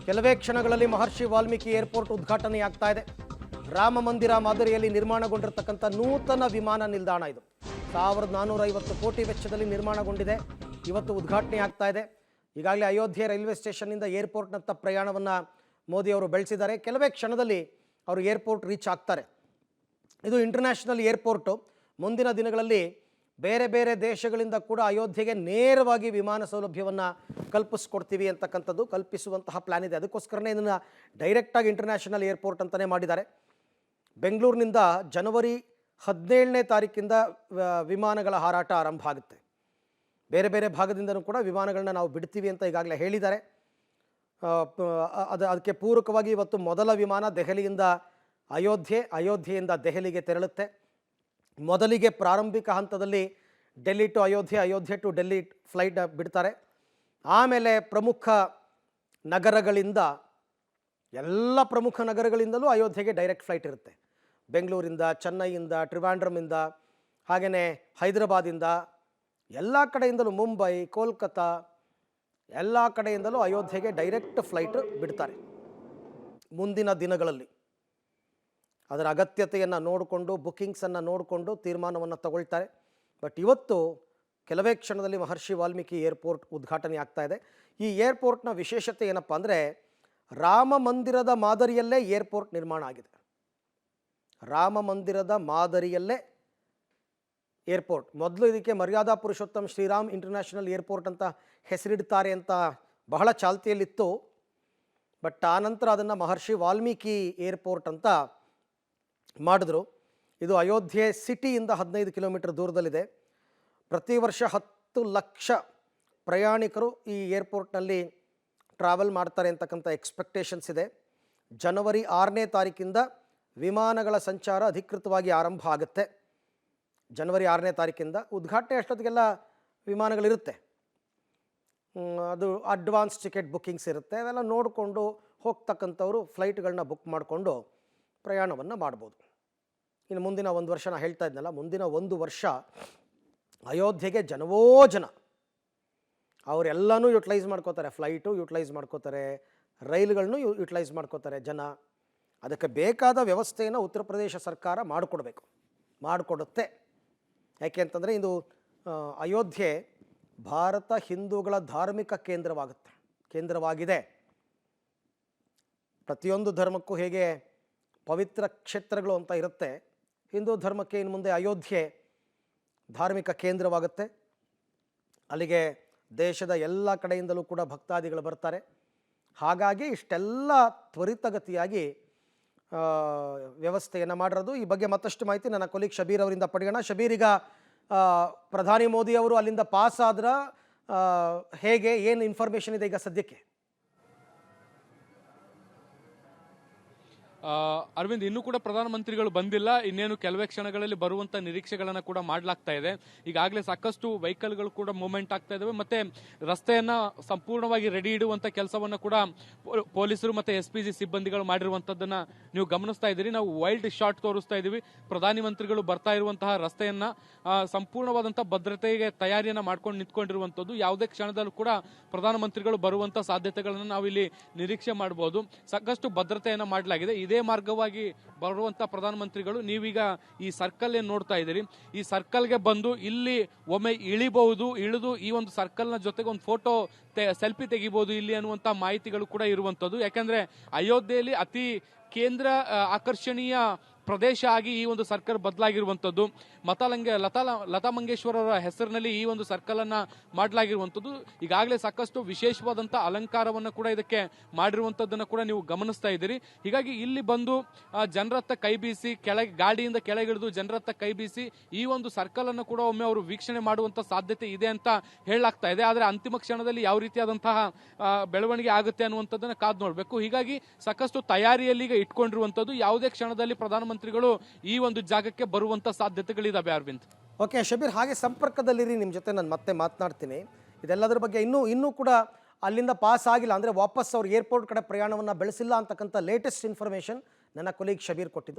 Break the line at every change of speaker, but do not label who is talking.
ಕೆಲವೇ ಕ್ಷಣಗಳಲ್ಲಿ ಮಹರ್ಷಿ ವಾಲ್ಮೀಕಿ ಏರ್ಪೋರ್ಟ್ ಉದ್ಘಾಟನೆಯಾಗ್ತಾ ಇದೆ. ರಾಮ ಮಂದಿರ ಮಾದರಿಯಲ್ಲಿ ನಿರ್ಮಾಣಗೊಂಡಿರತಕ್ಕಂಥ ನೂತನ ವಿಮಾನ ನಿಲ್ದಾಣ ಇದು 1450 ಕೋಟಿ ವೆಚ್ಚದಲ್ಲಿ ನಿರ್ಮಾಣಗೊಂಡಿದೆ. ಇವತ್ತು ಉದ್ಘಾಟನೆ ಆಗ್ತಾ ಇದೆ. ಈಗಾಗಲೇ ಅಯೋಧ್ಯೆ ರೈಲ್ವೆ ಸ್ಟೇಷನ್ನಿಂದ ಏರ್ಪೋರ್ಟ್ನತ್ತ ಪ್ರಯಾಣವನ್ನು ಮೋದಿ ಅವರು ಬೆಳೆಸಿದ್ದಾರೆ. ಕೆಲವೇ ಕ್ಷಣದಲ್ಲಿ ಅವರು ಏರ್ಪೋರ್ಟ್ ರೀಚ್ ಆಗ್ತಾರೆ. ಇದು ಇಂಟರ್ನ್ಯಾಷನಲ್ ಏರ್ಪೋರ್ಟು. ಮುಂದಿನ ದಿನಗಳಲ್ಲಿ ಬೇರೆ ಬೇರೆ ದೇಶಗಳಿಂದ ಕೂಡ ಅಯೋಧ್ಯೆಗೆ ನೇರವಾಗಿ ವಿಮಾನ ಸೌಲಭ್ಯವನ್ನು ಕಲ್ಪಿಸ್ಕೊಡ್ತೀವಿ ಅಂತಕ್ಕಂಥದ್ದು ಕಲ್ಪಿಸುವಂತಹ ಪ್ಲ್ಯಾನ್ ಇದೆ. ಅದಕ್ಕೋಸ್ಕರನೇ ಇದನ್ನು ಡೈರೆಕ್ಟಾಗಿ ಇಂಟರ್ನ್ಯಾಷನಲ್ ಏರ್ಪೋರ್ಟ್ ಅಂತಲೇ ಮಾಡಿದ್ದಾರೆ. ಬೆಂಗಳೂರಿನಿಂದ ಜನವರಿ 17ನೇ ತಾರೀಕಿಂದ ವಿಮಾನಗಳ ಹಾರಾಟ ಆರಂಭ ಆಗುತ್ತೆ. ಬೇರೆ ಬೇರೆ ಭಾಗದಿಂದನೂ ಕೂಡ ವಿಮಾನಗಳನ್ನ ನಾವು ಬಿಡ್ತೀವಿ ಅಂತ ಈಗಾಗಲೇ ಹೇಳಿದ್ದಾರೆ. ಅದಕ್ಕೆ ಪೂರಕವಾಗಿ ಇವತ್ತು ಮೊದಲ ವಿಮಾನ ದೆಹಲಿಯಿಂದ ಅಯೋಧ್ಯೆಯಿಂದ ದೆಹಲಿಗೆ ತೆರಳುತ್ತೆ. ಮೊದಲಿಗೆ ಪ್ರಾರಂಭಿಕ ಹಂತದಲ್ಲಿ Delhi to Ayodhya to Delhi flight ಬಿಡ್ತಾರೆ. ಆಮೇಲೆ ಪ್ರಮುಖ ನಗರಗಳಿಂದ ಎಲ್ಲ ಪ್ರಮುಖ ನಗರಗಳಿಂದಲೂ ಅಯೋಧ್ಯೆಗೆ ಡೈರೆಕ್ಟ್ ಫ್ಲೈಟ್ ಇರುತ್ತೆ. ಬೆಂಗಳೂರಿಂದ, ಚೆನ್ನೈಯಿಂದ, ಟ್ರಿವಾಂಡ್ರಮಿಂದ, ಹಾಗೆಯೇ ಹೈದರಾಬಾದಿಂದ, ಎಲ್ಲ ಕಡೆಯಿಂದಲೂ ಮುಂಬೈ, ಕೋಲ್ಕತ್ತಾ ಎಲ್ಲ ಕಡೆಯಿಂದಲೂ ಅಯೋಧ್ಯೆಗೆ ಡೈರೆಕ್ಟ್ ಫ್ಲೈಟ್ ಬಿಡ್ತಾರೆ. ಮುಂದಿನ ದಿನಗಳಲ್ಲಿ ಅದರ ಅಗತ್ಯತೆಯನ್ನು ನೋಡಿಕೊಂಡು, ಬುಕ್ಕಿಂಗ್ಸನ್ನು ನೋಡಿಕೊಂಡು ತೀರ್ಮಾನವನ್ನು ತಗೊಳ್ತಾರೆ. ಬಟ್ ಇವತ್ತು ಕೆಲವೇ ಕ್ಷಣದಲ್ಲಿ ಮಹರ್ಷಿ ವಾಲ್ಮೀಕಿ ಏರ್ಪೋರ್ಟ್ ಉದ್ಘಾಟನೆ ಆಗ್ತಾ ಇದೆ. ಈ ಏರ್ಪೋರ್ಟ್ನ ವಿಶೇಷತೆ ಏನಪ್ಪ ಅಂದರೆ, ರಾಮ ಮಂದಿರದ ಮಾದರಿಯಲ್ಲೇ ಏರ್ಪೋರ್ಟ್ ನಿರ್ಮಾಣ ಆಗಿದೆ. ರಾಮ ಮಂದಿರದ ಮಾದರಿಯಲ್ಲೇ ಏರ್ಪೋರ್ಟ್. ಮೊದಲು ಇದಕ್ಕೆ ಮರ್ಯಾದಾ ಪುರುಷೋತ್ತಮ್ ಶ್ರೀರಾಮ್ ಇಂಟರ್ನ್ಯಾಷನಲ್ ಏರ್ಪೋರ್ಟ್ ಅಂತ ಹೆಸರಿಡ್ತಾರೆ ಅಂತ ಬಹಳ ಚಾಲ್ತಿಯಲ್ಲಿತ್ತು. ಬಟ್ ಆನಂತರ ಅದನ್ನು ಮಹರ್ಷಿ ವಾಲ್ಮೀಕಿ ಏರ್ಪೋರ್ಟ್ ಅಂತ ಮಾಡಿದ್ರು. ಇದು ಅಯೋಧ್ಯೆ ಸಿಟಿಯಿಂದ 15 ಕಿಲೋಮೀಟರ್ ದೂರದಲ್ಲಿದೆ. ಪ್ರತಿ ವರ್ಷ 10 ಲಕ್ಷ ಪ್ರಯಾಣಿಕರು ಈ ಏರ್ಪೋರ್ಟ್ನಲ್ಲಿ ಟ್ರಾವೆಲ್ ಮಾಡ್ತಾರೆ ಅಂತಕ್ಕಂಥ ಎಕ್ಸ್ಪೆಕ್ಟೇಷನ್ಸ್ ಇದೆ. ಜನವರಿ 6ನೇ ತಾರೀಕಿಂದ ವಿಮಾನಗಳ ಸಂಚಾರ ಅಧಿಕೃತವಾಗಿ ಆರಂಭ ಆಗುತ್ತೆ. ಜನವರಿ 6ನೇ ತಾರೀಕಿಂದ ಉದ್ಘಾಟನೆ ಅಷ್ಟೊತ್ತಿಗೆಲ್ಲ ವಿಮಾನಗಳಿರುತ್ತೆ. ಅದು ಅಡ್ವಾನ್ಸ್ ಟಿಕೆಟ್ ಬುಕ್ಕಿಂಗ್ಸ್ ಇರುತ್ತೆ. ಅವೆಲ್ಲ ನೋಡಿಕೊಂಡು ಹೋಗ್ತಕ್ಕಂಥವ್ರು ಫ್ಲೈಟ್ಗಳನ್ನ ಬುಕ್ ಮಾಡಿಕೊಂಡು ಪ್ರಯಾಣವನ್ನು ಮಾಡ್ಬೋದು. ಇನ್ನು ಮುಂದಿನ 1 ವರ್ಷ ನಾನು ಹೇಳ್ತಾ ಇದ್ನಲ್ಲ, ಮುಂದಿನ 1 ವರ್ಷ ಅಯೋಧ್ಯೆಗೆ ಜನವೋ ಜನ. ಅವರೆಲ್ಲನೂ ಯುಟಿಲೈಸ್ ಮಾಡ್ಕೋತಾರೆ. ಫ್ಲೈಟು ಯುಟಿಲೈಸ್ ಮಾಡ್ಕೋತಾರೆ, ರೈಲುಗಳನ್ನು ಯುಟಿಲೈಸ್ ಮಾಡ್ಕೋತಾರೆ ಜನ. ಅದಕ್ಕೆ ಬೇಕಾದ ವ್ಯವಸ್ಥೆಯನ್ನು ಉತ್ತರ ಪ್ರದೇಶ ಸರ್ಕಾರ ಮಾಡಿಕೊಡುತ್ತೆ. ಯಾಕೆ ಅಂತಂದರೆ ಇದು ಅಯೋಧ್ಯೆ ಭಾರತ ಹಿಂದೂಗಳ ಧಾರ್ಮಿಕ ಕೇಂದ್ರವಾಗಿದೆ. ಪ್ರತಿಯೊಂದು ಧರ್ಮಕ್ಕೂ ಹೇಗೆ ಪವಿತ್ರ ಕ್ಷೇತ್ರಗಳು ಅಂತ ಇರುತ್ತೆ, ಹಿಂದೂ ಧರ್ಮಕ್ಕೆ ಇನ್ನು ಮುಂದೆ ಅಯೋಧ್ಯೆ ಧಾರ್ಮಿಕ ಕೇಂದ್ರವಾಗುತ್ತೆ. ಅಲ್ಲಿಗೆ ದೇಶದ ಎಲ್ಲ ಕಡೆಯಿಂದಲೂ ಕೂಡ ಭಕ್ತಾದಿಗಳು ಬರ್ತಾರೆ. ಹಾಗಾಗಿ ಇಷ್ಟೆಲ್ಲ ತ್ವರಿತಗತಿಯಾಗಿ ವ್ಯವಸ್ಥೆಯನ್ನು ಮಾಡಿರೋದು. ಈ ಬಗ್ಗೆ ಮತ್ತಷ್ಟು ಮಾಹಿತಿ ನನ್ನ ಕೊಲೀಗ್ ಶಬೀರ್ ಅವರಿಂದ ಪಡೆಯೋಣ. ಶಬೀರ್, ಈಗ ಪ್ರಧಾನಿ ಮೋದಿ ಅವರು ಅಲ್ಲಿಂದ ಪಾಸ್ ಆದ್ರ ಹೇಗೆ, ಏನು ಇನ್ಫಾರ್ಮೇಷನ್ ಇದೆ ಈಗ ಸದ್ಯಕ್ಕೆ?
ಅರವಿಂದ್, ಇನ್ನೂ ಕೂಡ ಪ್ರಧಾನಮಂತ್ರಿಗಳು ಬಂದಿಲ್ಲ. ಇನ್ನೇನು ಕೆಲವೇ ಕ್ಷಣಗಳಲ್ಲಿ ಬರುವಂತ ನಿರೀಕ್ಷೆಗಳನ್ನ ಕೂಡ ಮಾಡಲಾಗ್ತಾ ಇದೆ. ಈಗಾಗಲೇ ಸಾಕಷ್ಟು ವೆಹಿಕಲ್ಗಳು ಕೂಡ ಮೂವ್ಮೆಂಟ್ ಆಗ್ತಾ ಇದಾವೆ. ಮತ್ತೆ ರಸ್ತೆಯನ್ನ ಸಂಪೂರ್ಣವಾಗಿ ರೆಡಿ ಇಡುವಂತ ಕೆಲಸವನ್ನ ಕೂಡ ಪೊಲೀಸರು ಮತ್ತೆ SPG ಸಿಬ್ಬಂದಿಗಳು ಮಾಡಿರುವಂತದ್ದನ್ನ ನೀವು ಗಮನಿಸ್ತಾ ಇದ್ದೀರಿ. ನಾವು ವೈಲ್ಡ್ ಶಾಟ್ ತೋರಿಸ್ತಾ ಇದೀವಿ. ಪ್ರಧಾನಿ ಮಂತ್ರಿಗಳು ಬರ್ತಾ ಇರುವಂತಹ ರಸ್ತೆಯನ್ನ ಸಂಪೂರ್ಣವಾದಂತಹ ಭದ್ರತೆಗೆ ತಯಾರಿಯನ್ನ ಮಾಡ್ಕೊಂಡು ನಿಂತ್ಕೊಂಡಿರುವಂತದ್ದು. ಯಾವುದೇ ಕ್ಷಣದಲ್ಲೂ ಕೂಡ ಪ್ರಧಾನಮಂತ್ರಿಗಳು ಬರುವಂತ ಸಾಧ್ಯತೆಗಳನ್ನ ನಾವಿಲ್ಲಿ ನಿರೀಕ್ಷೆ ಮಾಡಬಹುದು. ಸಾಕಷ್ಟು ಭದ್ರತೆಯನ್ನ ಮಾಡಲಾಗಿದೆ. ಇದೇ ಮಾರ್ಗವಾಗಿ ಬರುವಂತ ಪ್ರಧಾನಮಂತ್ರಿಗಳು ನೀವೀಗ ಈ ಸರ್ಕಲ್ ಏನ್ ನೋಡ್ತಾ ಇದ್ದೀರಿ, ಈ ಸರ್ಕಲ್ಗೆ ಬಂದು ಇಲ್ಲಿ ಒಮ್ಮೆ ಇಳಿಬಹುದು. ಇಳಿದು ಈ ಒಂದು ಸರ್ಕಲ್ ನ ಜೊತೆಗೆ ಒಂದು ಫೋಟೋ ಸೆಲ್ಫಿ ತೆಗಿಬಹುದು ಇಲ್ಲಿ ಅನ್ನುವಂತ ಮಾಹಿತಿಗಳು ಕೂಡ ಇರುವಂತದ್ದು. ಯಾಕಂದ್ರೆ ಅಯೋಧ್ಯೆಯಲ್ಲಿ ಅತಿ ಕೇಂದ್ರ ಆಕರ್ಷಣೀಯ ಪ್ರದೇಶ ಆಗಿ ಈ ಒಂದು ಸರ್ಕಲ್ ಬದಲಾಗಿರುವಂತದ್ದು. ಲತಾ ಮಂಗೇಶ್ವರ್ ಅವರ ಹೆಸರಿನಲ್ಲಿ ಈ ಒಂದು ಸರ್ಕಲ್ ಅನ್ನ ಮಾಡಲಾಗಿರುವಂತದ್ದು. ಈಗಾಗಲೇ ಸಾಕಷ್ಟು ವಿಶೇಷವಾದಂತಹ ಅಲಂಕಾರವನ್ನು ಕೂಡ ಇದಕ್ಕೆ ಮಾಡಿರುವಂತದ್ದನ್ನ ಕೂಡ ನೀವು ಗಮನಿಸ್ತಾ ಇದ್ದೀರಿ. ಹೀಗಾಗಿ ಇಲ್ಲಿ ಬಂದು ಜನರತ್ತ ಕೈ ಬೀಸಿ, ಗಾಡಿಯಿಂದ ಕೆಳಗಿಳಿದು ಜನರತ್ತ ಕೈ ಬೀಸಿ ಈ ಒಂದು ಸರ್ಕಲ್ ಅನ್ನು ಕೂಡ ಒಮ್ಮೆ ಅವರು ವೀಕ್ಷಣೆ ಮಾಡುವಂತ ಸಾಧ್ಯತೆ ಇದೆ ಅಂತ ಹೇಳಲಾಗ್ತಾ ಇದೆ. ಆದ್ರೆ ಅಂತಿಮ ಕ್ಷಣದಲ್ಲಿ ಯಾವ ರೀತಿಯಾದಂತಹ ಬೆಳವಣಿಗೆ ಆಗುತ್ತೆ ಅನ್ನುವಂಥದ್ದನ್ನ ಕಾದು ನೋಡಬೇಕು. ಹೀಗಾಗಿ ಸಾಕಷ್ಟು ತಯಾರಿಯಲ್ಲಿ ಈಗ ಇಟ್ಕೊಂಡಿರುವಂತದ್ದು. ಯಾವುದೇ ಕ್ಷಣದಲ್ಲಿ ಪ್ರಧಾನಮಂತ್ರಿಗಳು ಈ ಒಂದು ಜಾಗಕ್ಕೆ ಬರುವಂತ ಸಾಧ್ಯತೆಗಳಿದಾವೆ. ಅರವಿಂದ್,
ಓಕೆ ಶಬೀರ್, ಹಾಗೆ ಸಂಪರ್ಕದಲ್ಲಿರಿ. ನಿಮ್ಮ ಜೊತೆ ನಾನು ಮತ್ತೆ ಮಾತನಾಡ್ತೀನಿ. ಇದೆಲ್ಲದರ ಬಗ್ಗೆ ಇನ್ನೂ ಕೂಡ ಅಲ್ಲಿಂದ ಪಾಸ್ ಆಗಿಲ್ಲ ಅಂದರೆ ವಾಪಸ್ ಅವ್ರು ಏರ್ಪೋರ್ಟ್ ಕಡೆ ಪ್ರಯಾಣವನ್ನು ಬೆಳೆಸಿಲ್ಲ ಅಂತಕ್ಕಂಥ ಲೇಟೆಸ್ಟ್ ಇನ್ಫಾರ್ಮೇಷನ್ ನನ್ನ ಕೊಲೀಗ್ ಶಬೀರ್ ಕೊಟ್ಟಿದ್ದು.